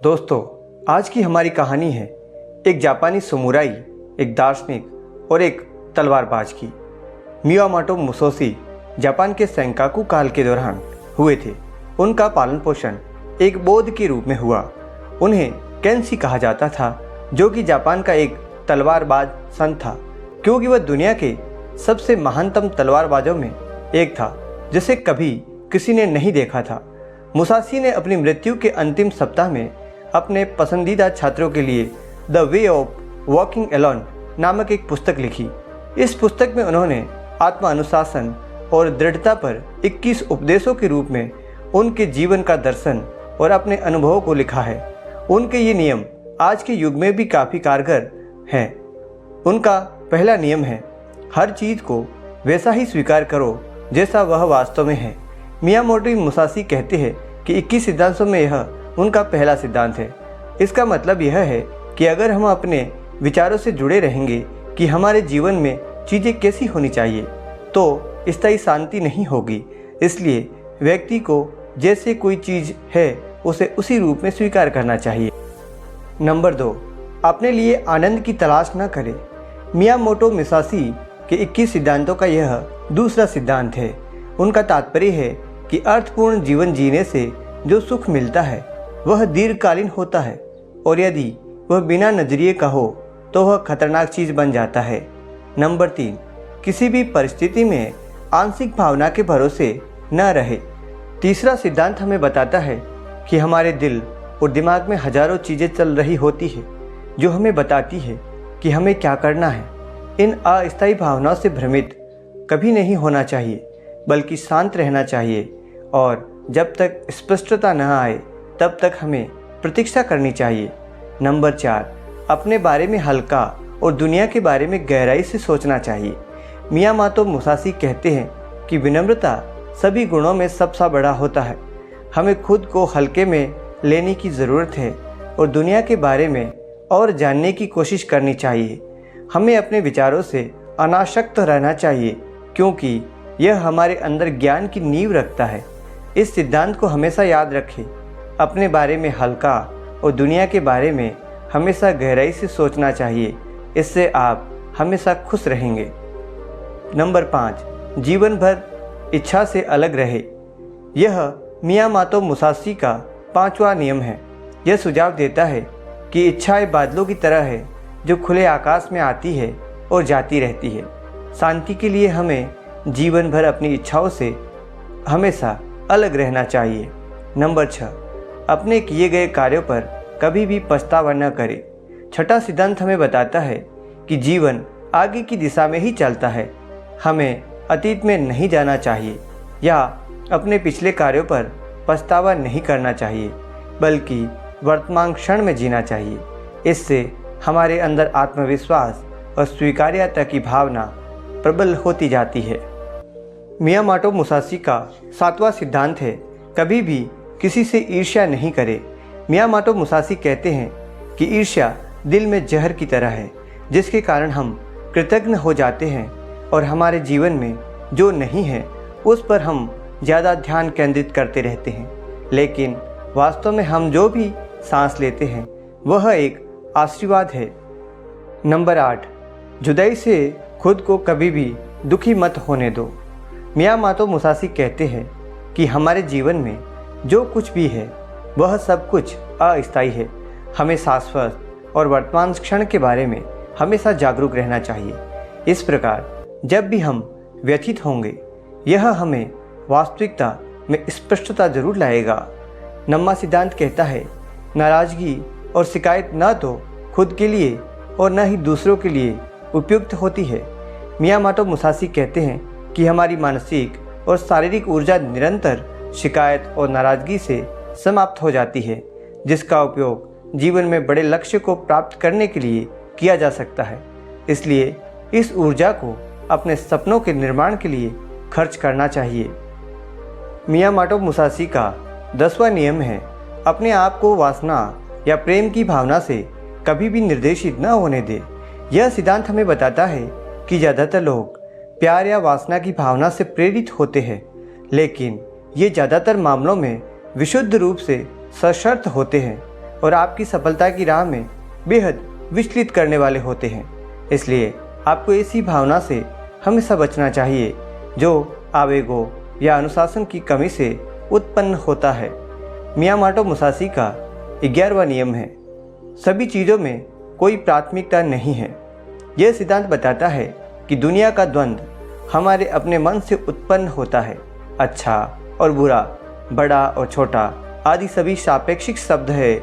दोस्तों, आज की हमारी कहानी है एक जापानी समुराई, एक दार्शनिक और एक तलवारबाज की। मियामोटो मुसोशी जापान के सेंकाकू काल के दौरान हुए थे। उनका पालन पोषण एक बौद्ध के रूप में हुआ। उन्हें केंशी कहा जाता था, जो कि जापान का एक तलवारबाज संत था, क्योंकि वह दुनिया के सबसे महानतम तलवारबाजों में एक था जिसे कभी किसी ने नहीं देखा था। मुसाशी ने अपनी मृत्यु के अंतिम सप्ताह में अपने पसंदीदा छात्रों के लिए the way of walking alone नामक एक पुस्तक लिखी। इस पुस्तक में उन्होंने आत्मानुशासन और दृढ़ता पर 21 उपदेशों के रूप में उनके जीवन का दर्शन और अपने अनुभवों को लिखा है। उनके ये नियम आज के युग में भी काफ़ी कारगर हैं। उनका पहला नियम है, हर चीज़ को वैसा ही स्वीकार करो जैसा वह वास्तव में है। मियामोटो मुसाशी कहते हैं कि 21 सिद्धांतों में यह उनका पहला सिद्धांत है। इसका मतलब यह है कि अगर हम अपने विचारों से जुड़े रहेंगे कि हमारे जीवन में चीज़ें कैसी होनी चाहिए, तो स्थायी शांति नहीं होगी। इसलिए व्यक्ति को जैसे कोई चीज़ है उसे उसी रूप में स्वीकार करना चाहिए। नंबर 2, अपने लिए आनंद की तलाश न करें। मियामोटो मुसाशी के 21 सिद्धांतों का यह दूसरा सिद्धांत है। उनका तात्पर्य है कि अर्थपूर्ण जीवन जीने से जो सुख मिलता है वह दीर्घकालीन होता है, और यदि वह बिना नजरिए का हो तो वह खतरनाक चीज़ बन जाता है। नंबर 3, किसी भी परिस्थिति में आंशिक भावना के भरोसे न रहे। तीसरा सिद्धांत हमें बताता है कि हमारे दिल और दिमाग में हजारों चीज़ें चल रही होती है जो हमें बताती है कि हमें क्या करना है। इन अस्थायी भावनाओं से भ्रमित कभी नहीं होना चाहिए, बल्कि शांत रहना चाहिए, और जब तक स्पष्टता न आए तब तक हमें प्रतीक्षा करनी चाहिए। नंबर 4, अपने बारे में हल्का और दुनिया के बारे में गहराई से सोचना चाहिए। मियामोटो मुसाशी कहते हैं कि विनम्रता सभी गुणों में सबसे बड़ा होता है। हमें खुद को हल्के में लेने की ज़रूरत है और दुनिया के बारे में और जानने की कोशिश करनी चाहिए। हमें अपने विचारों से अनासक्त रहना चाहिए, क्योंकि यह हमारे अंदर ज्ञान की नींव रखता है। इस सिद्धांत को हमेशा याद रखें, अपने बारे में हल्का और दुनिया के बारे में हमेशा गहराई से सोचना चाहिए। इससे आप हमेशा खुश रहेंगे। नंबर 5, जीवन भर इच्छा से अलग रहे। यह मियामोटो मुसाशी का 5वां नियम है। यह सुझाव देता है कि इच्छाएं बादलों की तरह है जो खुले आकाश में आती है और जाती रहती है। शांति के लिए हमें जीवन भर अपनी इच्छाओं से हमेशा अलग रहना चाहिए। नंबर 6, अपने किए गए कार्यों पर कभी भी पछतावा न करें। छठा सिद्धांत हमें बताता है कि जीवन आगे की दिशा में ही चलता है। हमें अतीत में नहीं जाना चाहिए या अपने पिछले कार्यों पर पछतावा नहीं करना चाहिए, बल्कि वर्तमान क्षण में जीना चाहिए। इससे हमारे अंदर आत्मविश्वास और स्वीकार्यता की भावना प्रबल होती जाती है। मियामोटो मुसाशी का 7वां सिद्धांत है, कभी भी किसी से ईर्ष्या नहीं करें। मियामोटो मुसाशी कहते हैं कि ईर्ष्या दिल में जहर की तरह है, जिसके कारण हम कृतज्ञ हो जाते हैं और हमारे जीवन में जो नहीं है उस पर हम ज़्यादा ध्यान केंद्रित करते रहते हैं। लेकिन वास्तव में हम जो भी सांस लेते हैं वह एक आशीर्वाद है। नंबर 8, जुदाई से खुद को कभी भी दुखी मत होने दो। मियामोटो मुसाशी कहते हैं कि हमारे जीवन में जो कुछ भी है वह सब कुछ अस्थायी है। हमें शाश्वत और वर्तमान क्षण के बारे में हमेशा जागरूक रहना चाहिए। इस प्रकार जब भी हम व्यथित होंगे, यह हमें वास्तविकता में स्पष्टता जरूर लाएगा। 9वां सिद्धांत कहता है, नाराज़गी और शिकायत न तो खुद के लिए और न ही दूसरों के लिए उपयुक्त होती है। मियामोटो मुसाशी कहते हैं कि हमारी मानसिक और शारीरिक ऊर्जा निरंतर शिकायत और नाराज़गी से समाप्त हो जाती है, जिसका उपयोग जीवन में बड़े लक्ष्य को प्राप्त करने के लिए किया जा सकता है। इसलिए इस ऊर्जा को अपने सपनों के निर्माण के लिए खर्च करना चाहिए। मियामोटो मुसाशी का 10वां नियम है, अपने आप को वासना या प्रेम की भावना से कभी भी निर्देशित न होने दे। यह सिद्धांत हमें बताता है कि ज़्यादातर लोग प्यार या वासना की भावना से प्रेरित होते हैं, लेकिन ये ज़्यादातर मामलों में विशुद्ध रूप से सशर्त होते हैं। और आपकी सफलता की राह में बेहद विचलित करने वाले होते हैं। इसलिए आपको ऐसी भावना से हमेशा बचना चाहिए जो आवेगों या अनुशासन की कमी से उत्पन्न होता है। मियामोटो मुसाशी का 11वां नियम है, सभी चीज़ों में कोई प्राथमिकता नहीं है। यह सिद्धांत बताता है कि दुनिया का द्वंद्व हमारे अपने मन से उत्पन्न होता है। अच्छा और बुरा, बड़ा और छोटा आदि सभी सापेक्षिक शब्द है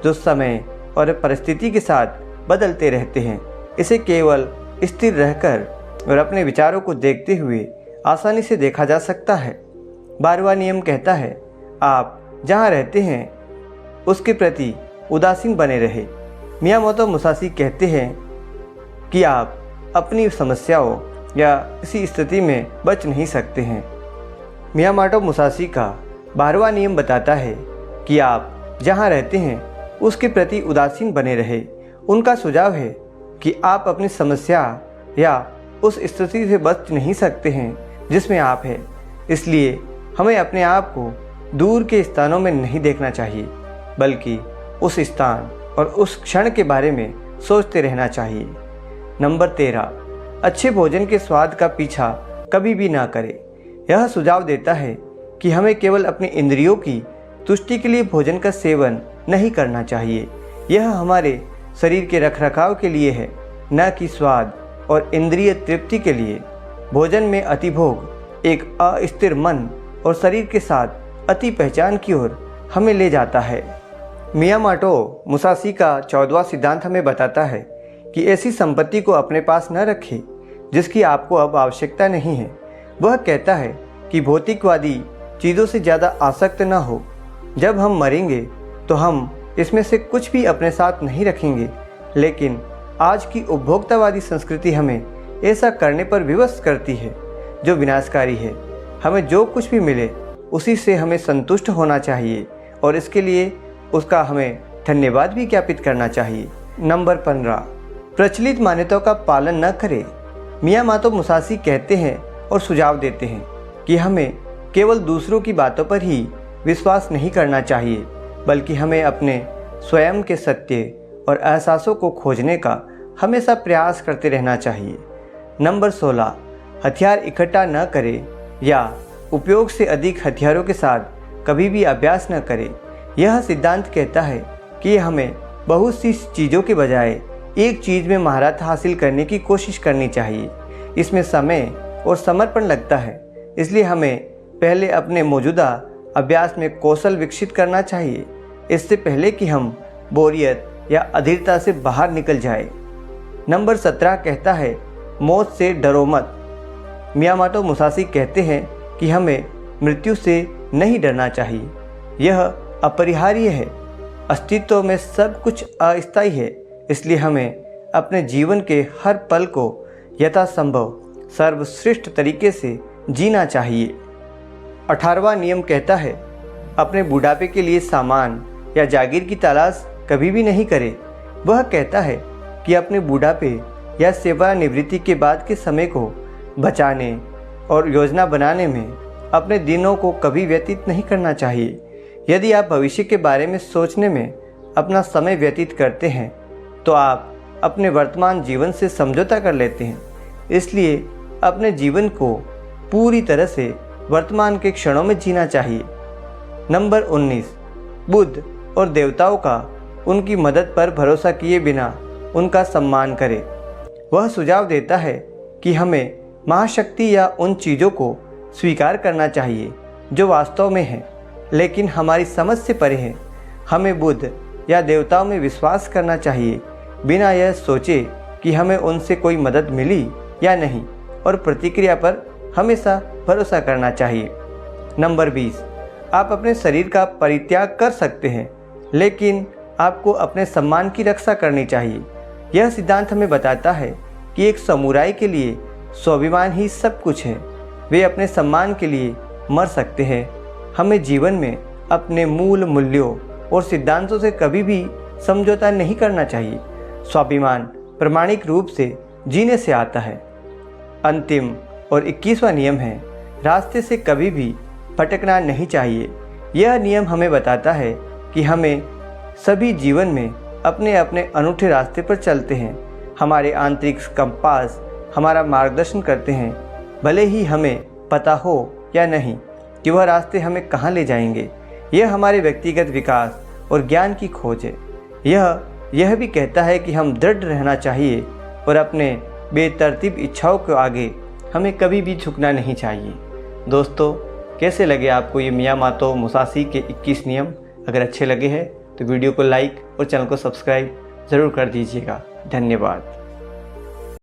जो समय और परिस्थिति के साथ बदलते रहते हैं। इसे केवल स्थिर रहकर और अपने विचारों को देखते हुए आसानी से देखा जा सकता है। 12वां नियम कहता है, आप जहाँ रहते हैं उसके प्रति उदासीन बने रहे। मियामोटो मुसाशी कहते हैं कि आप अपनी समस्याओं या किसी स्थिति में बच नहीं सकते हैं। मियामोटो मुसाशी का 12वां नियम बताता है कि आप जहाँ रहते हैं उसके प्रति उदासीन बने रहे। उनका सुझाव है कि आप अपनी समस्या या उस स्थिति से बच नहीं सकते हैं जिसमें आप हैं। इसलिए हमें अपने आप को दूर के स्थानों में नहीं देखना चाहिए, बल्कि उस स्थान और उस क्षण के बारे में सोचते रहना चाहिए। नंबर 13, अच्छे भोजन के स्वाद का पीछा कभी भी ना करें। यह सुझाव देता है कि हमें केवल अपनी इंद्रियों की तुष्टि के लिए भोजन का सेवन नहीं करना चाहिए। यह हमारे शरीर के रखरखाव के लिए है, न कि स्वाद और इंद्रिय तृप्ति के लिए। भोजन में अतिभोग एक अस्थिर मन और शरीर के साथ अति पहचान की ओर हमें ले जाता है। मियामोटो मुसाशी का 14वां सिद्धांत हमें बताता है कि ऐसी संपत्ति को अपने पास न रखें जिसकी आपको अब आवश्यकता नहीं है। वह कहता है कि भौतिकवादी चीज़ों से ज़्यादा आसक्त न हो। जब हम मरेंगे तो हम इसमें से कुछ भी अपने साथ नहीं रखेंगे, लेकिन आज की उपभोक्तावादी संस्कृति हमें ऐसा करने पर विवश करती है जो विनाशकारी है। हमें जो कुछ भी मिले उसी से हमें संतुष्ट होना चाहिए और इसके लिए उसका हमें धन्यवाद भी ज्ञापित करना चाहिए। नंबर 15, प्रचलित मान्यताओं का पालन न करें। मियामोटो मुसाशी कहते हैं और सुझाव देते हैं कि हमें केवल दूसरों की बातों पर ही विश्वास नहीं करना चाहिए, बल्कि हमें अपने स्वयं के सत्य और एहसासों को खोजने का हमेशा प्रयास करते रहना चाहिए। नंबर 16, हथियार इकट्ठा न करें या उपयोग से अधिक हथियारों के साथ कभी भी अभ्यास न करें। यह सिद्धांत कहता है कि हमें बहुत सी चीज़ों के बजाय एक चीज़ में महारत हासिल करने की कोशिश करनी चाहिए। इसमें समय और समर्पण लगता है, इसलिए हमें पहले अपने मौजूदा अभ्यास में कौशल विकसित करना चाहिए, इससे पहले कि हम बोरियत या अधीरता से बाहर निकल जाए। नंबर 17 कहता है, मौत से डरो मत। मियामोटो मुसाशी कहते हैं कि हमें मृत्यु से नहीं डरना चाहिए। यह अपरिहार्य है। अस्तित्व में सब कुछ अस्थायी है, इसलिए हमें अपने जीवन के हर पल को यथासंभव सर्वश्रेष्ठ तरीके से जीना चाहिए। 18वां नियम कहता है, अपने बुढ़ापे के लिए सामान या जागीर की तलाश कभी भी नहीं करें। वह कहता है कि अपने बुढ़ापे या सेवानिवृत्ति के बाद के समय को बचाने और योजना बनाने में अपने दिनों को कभी व्यतीत नहीं करना चाहिए। यदि आप भविष्य के बारे में सोचने में अपना समय व्यतीत करते हैं तो आप अपने वर्तमान जीवन से समझौता कर लेते हैं। इसलिए अपने जीवन को पूरी तरह से वर्तमान के क्षणों में जीना चाहिए। नंबर 19, बुद्ध और देवताओं का उनकी मदद पर भरोसा किए बिना उनका सम्मान करें। वह सुझाव देता है कि हमें महाशक्ति या उन चीज़ों को स्वीकार करना चाहिए जो वास्तव में हैं, लेकिन हमारी समझ से परे हैं। हमें बुद्ध या देवताओं में विश्वास करना चाहिए बिना यह सोचे कि हमें उनसे कोई मदद मिली या नहीं, और प्रतिक्रिया पर हमेशा भरोसा करना चाहिए। नंबर 20, आप अपने शरीर का परित्याग कर सकते हैं, लेकिन आपको अपने सम्मान की रक्षा करनी चाहिए। यह सिद्धांत हमें बताता है कि एक समुराई के लिए स्वाभिमान ही सब कुछ है। वे अपने सम्मान के लिए मर सकते हैं। हमें जीवन में अपने मूल मूल्यों और सिद्धांतों से कभी भी समझौता नहीं करना चाहिए। स्वाभिमान प्रामाणिक रूप से जीने से आता है। अंतिम और 21वां नियम है, रास्ते से कभी भी भटकना नहीं चाहिए। यह नियम हमें बताता है कि हमें सभी जीवन में अपने अपने अनूठे रास्ते पर चलते हैं। हमारे आंतरिक कंपास हमारा मार्गदर्शन करते हैं, भले ही हमें पता हो या नहीं कि वह रास्ते हमें कहाँ ले जाएंगे। यह हमारे व्यक्तिगत विकास और ज्ञान की खोज है। यह भी कहता है कि हम दृढ़ रहना चाहिए और अपने बेतरतीब इच्छाओं के आगे हमें कभी भी झुकना नहीं चाहिए। दोस्तों, कैसे लगे आपको ये मियामोतो मुसाशी के 21 नियम? अगर अच्छे लगे हैं तो वीडियो को लाइक और चैनल को सब्सक्राइब ज़रूर कर दीजिएगा। धन्यवाद।